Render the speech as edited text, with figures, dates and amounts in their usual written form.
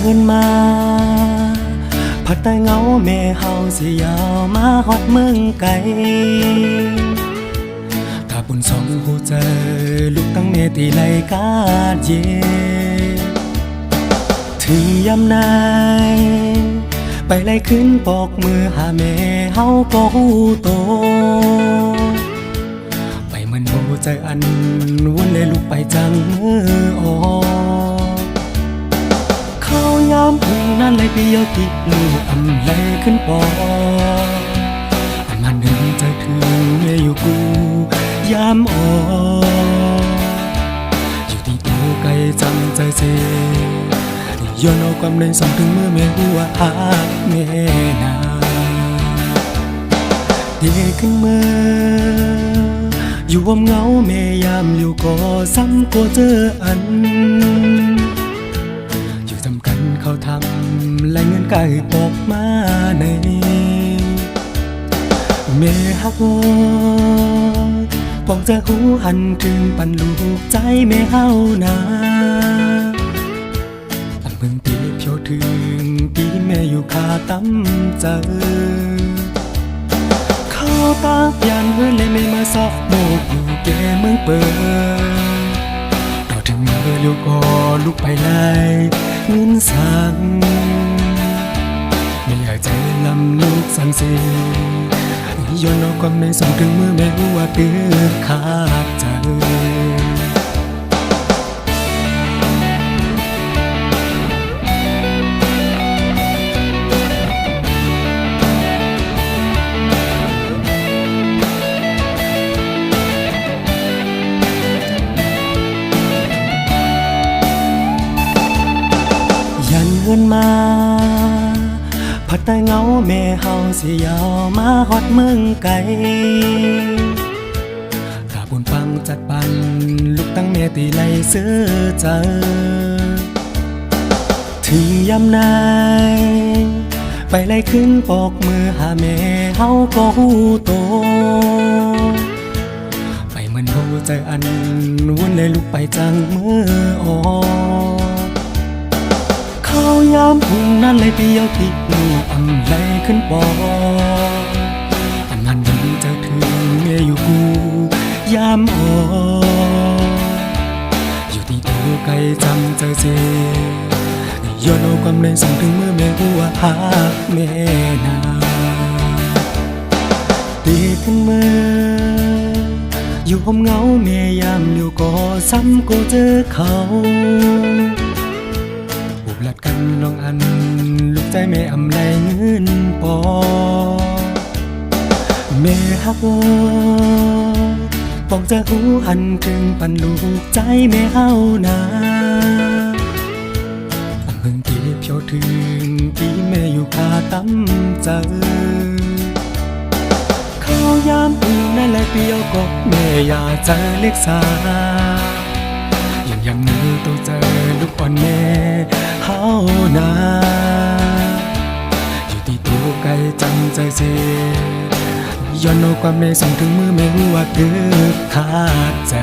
เงินมาพัดแต่เงาแม่เฮาสิยาวมาฮอดเมืองไกลถ้าปุ่นสองหูเจอลูกตั้งเมตีไหลกาดเย่ถึงยำนายไปไล่ขึ้นปอกมือหาแม่เฮาก็หูโตไปเหมือนโบใจอันวนเลยลูกไปจังมือออกเข้ายามพึ่งนั้นเลยเปียวติลูกอำเลยขึ้นปอกอันมันหนึ่งใจถึงเมียอยู่กูยามออกอยู่ที่ตัวไกลจำใจเสียย้อนเอาความในส่งถึงเมื่อแม่หัวหาแม่นาเด็กขึ้นเมื่ออยู่วมเงาแม่ยามอยู่ก็ซ้ำก็เจออันอยู่ทำกันเขาทำและเงินไก่ตกมาในแม่ฮักปองจากหูหันถึงปันลูกใจแม่เฮานาเพิ่งตีเพียวถึงปีแม่อยู่คาตั้มเจอเข้าตายันเฮือนเลยไม่มาซอกโบกอยู่แก่เมืองเปิดต่อถึงเมื่อเลี้ยวก็ลุกไปไล่เงินสั่งไม่อยากใจลำลูกสั่งเสียย้อนเอาความในส่งถึงเมื่อแม่หัวเดือดขาดใจเงินมาพัดแต่เงาแม่เฮาสิยาวมาฮอดเมืองไกลถ้าบุญฟังจัดปันลูกตั้งแม่ตีไหลเสื้อเจอถึงยำนายไปไล่ขึ้นปอกมือหาแม่เฮาก็หูโตไปเหมือนโบใจอันวนเลยลูกไปจังมือออกเข้ายามพึ่งนั้นเลยเปียวติลูกอำเลยขึ้นปออันมันยังจะถึงเมียอยู่กูยามออกอยู่ที่ตัวไกลจำใจเสียย้อนเอาความในส่งถึงเมื่อแม่หัวหาแม่นาตีขึ้นเมื่ออยู่หอมเงาแม่ยามอยู่ก็ซ้ำก็เจอเขาหลัดกันลองอันลูกใจแม่อำแลเงินปอแม่ฮักปองจากหูหันถึงปันลูกใจแม่เฮานาอันเพิ่งตีเพียวถึงปีแม่อยู่คาตั้มเจอเข้ายามพึ่งนั่นแหละเปียวก็แม่อยากเจอเล็กสายังมือตัวเจอลูกอ่อนแม่เฮานาอยู่ที่ตัวไกลจำใจเสียย้อนเอาความในส่งถึงมือแม่หัวเดือดขาดใจ